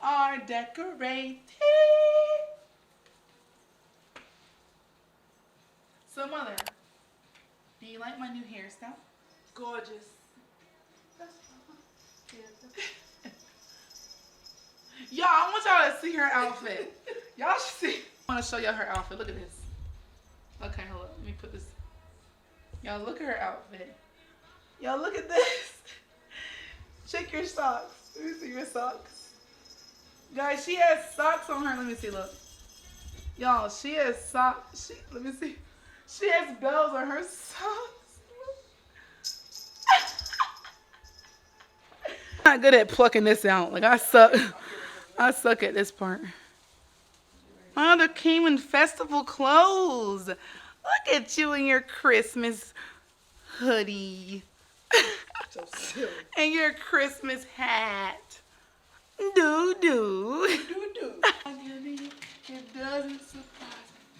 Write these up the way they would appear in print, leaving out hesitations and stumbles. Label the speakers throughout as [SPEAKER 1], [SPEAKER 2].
[SPEAKER 1] are decorating. So, Mother, do you like my new hairstyle?
[SPEAKER 2] Gorgeous.
[SPEAKER 1] Y'all, I want y'all to see her outfit. Y'all should see. I want to show y'all her outfit. Look at this. Okay, hold up. Let me put this. Y'all, look at her outfit. Y'all, look at this. Check your socks. Let me see your socks. Guys, she has socks on her. Let me see, look. Y'all, she has socks. Let me see. She has bells on her socks. I'm not good at plucking this out. Like, I suck. I suck at this part. Oh, they're came in festival clothes. Look at you in your Christmas hoodie.
[SPEAKER 2] So silly.
[SPEAKER 1] And your Christmas hat. Do do.
[SPEAKER 2] Do.
[SPEAKER 1] It doesn't surprise me.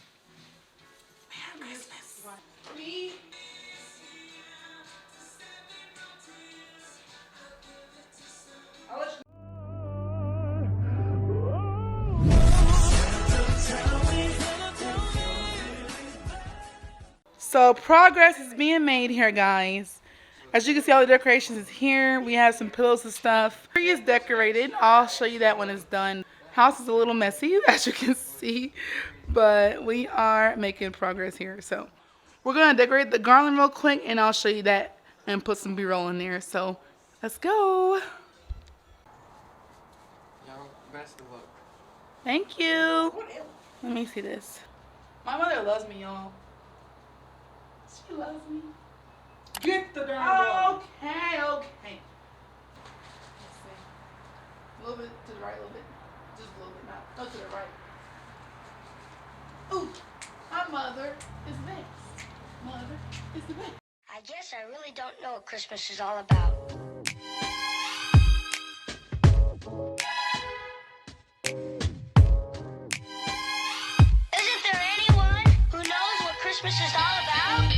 [SPEAKER 1] Merry Christmas. Me. So progress is being made here, guys. As you can see, all the decorations is here. We have some pillows and stuff. Tree is decorated. I'll show you that when it's done. House is a little messy, as you can see, but we are making progress here. So we're gonna decorate the garland real quick, and I'll show you that and put some B-roll in there. So let's go.
[SPEAKER 3] Y'all, best of luck.
[SPEAKER 1] Thank you. Let me see this. My mother loves me, y'all. She loves me.
[SPEAKER 2] Get the darn ball.
[SPEAKER 1] Okay. Let's see. A little bit to the right, a little bit. Just a little bit, not to the right. Ooh, my mother is the best. Mother is the best.
[SPEAKER 4] I guess I really don't know what Christmas is all about. Isn't there anyone who knows what Christmas is all about?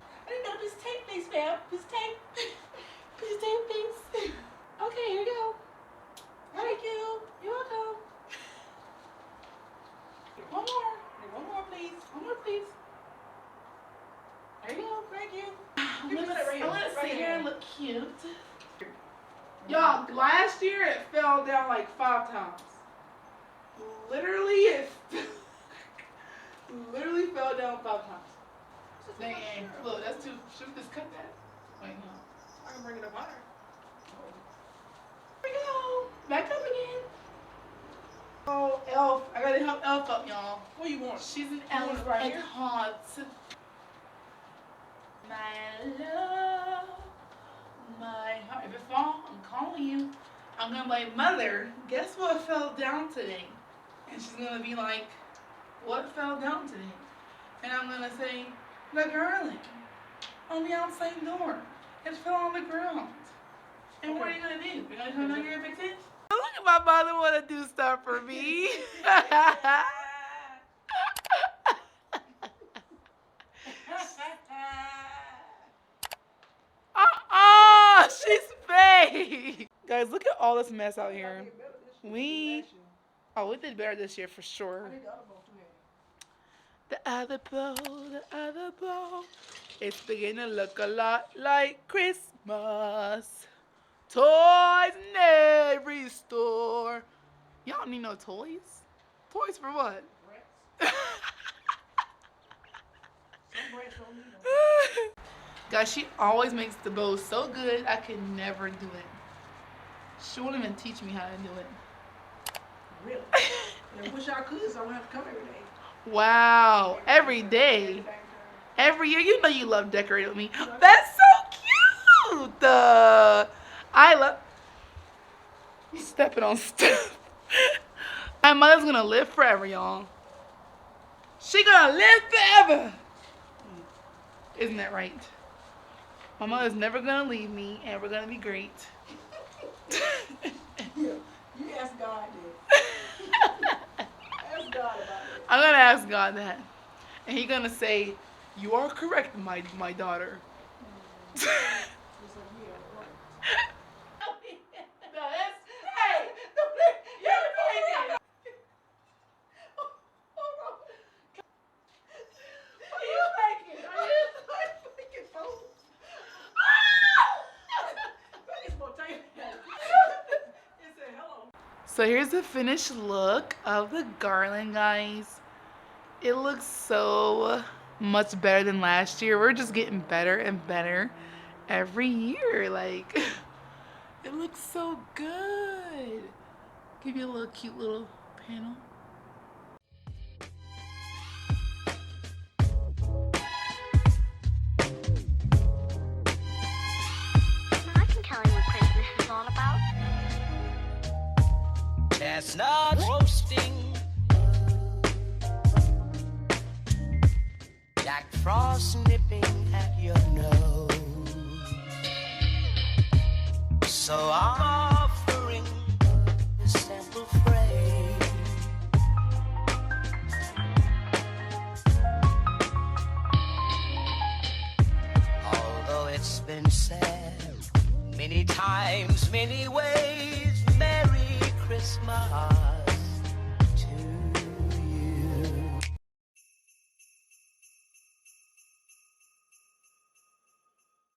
[SPEAKER 1] I didn't know. Piece of tape, please, fam. Piece of tape. Piece of tape, please. Okay, here you go. Thank you. You're welcome. One more. One more, please. One more, please. There you go. Thank you. I want to sit here and look cute. Y'all, last year it fell down like 5 times. Literally, literally fell down 5 times. Dang, look, that's too. Should we just cut that? Wait, no.
[SPEAKER 2] I can bring it up higher.
[SPEAKER 1] Here we go. Back up again. Oh, Elf. I gotta help Elf up, y'all.
[SPEAKER 2] What do you want?
[SPEAKER 1] She's an
[SPEAKER 2] You want
[SPEAKER 1] elf
[SPEAKER 2] it right
[SPEAKER 1] at
[SPEAKER 2] here?
[SPEAKER 1] heart. My love, my heart. If it falls, I'm calling you. I'm gonna be like, Mother, guess what fell down today? And she's gonna be like, what fell down today? And I'm gonna say, the garland on the outside door. It fell on the ground. And what are you gonna do? You're gonna come down here and fix it? Look at my mother wanna do stuff for me. She's fake. Guys, look at all this mess out here. We did better this year for sure. The other bowl. It's beginning to look a lot like Christmas. Toys in every store. Y'all don't need no toys. Toys for what? Guys, she always makes the bow so good, I could never do it. She won't even teach me how to do it.
[SPEAKER 2] Really? I wish I could, so I wouldn't have to come every day.
[SPEAKER 1] Wow, every day. Every year, you know you love decorating with me. That's so cute. I love stepping on stuff. My mother's gonna live forever, y'all. She gonna live forever. Isn't that right? My mother's never gonna leave me, and we're gonna be great.
[SPEAKER 2] Yeah, you ask God then. Ask God about it.
[SPEAKER 1] I'm gonna ask God that, and He's gonna say, "You are correct, my daughter." So here's the finished look of the garland, guys. It looks so much better than last year. We're just getting better and better every year. Like, it looks so good. Give you a little cute little panel.
[SPEAKER 4] I can tell you what Christmas is all about.
[SPEAKER 3] Chestnuts roasting, Jack Frost nipping at your nose. So I'm offering a simple phrase. Although it's been said many times, many ways,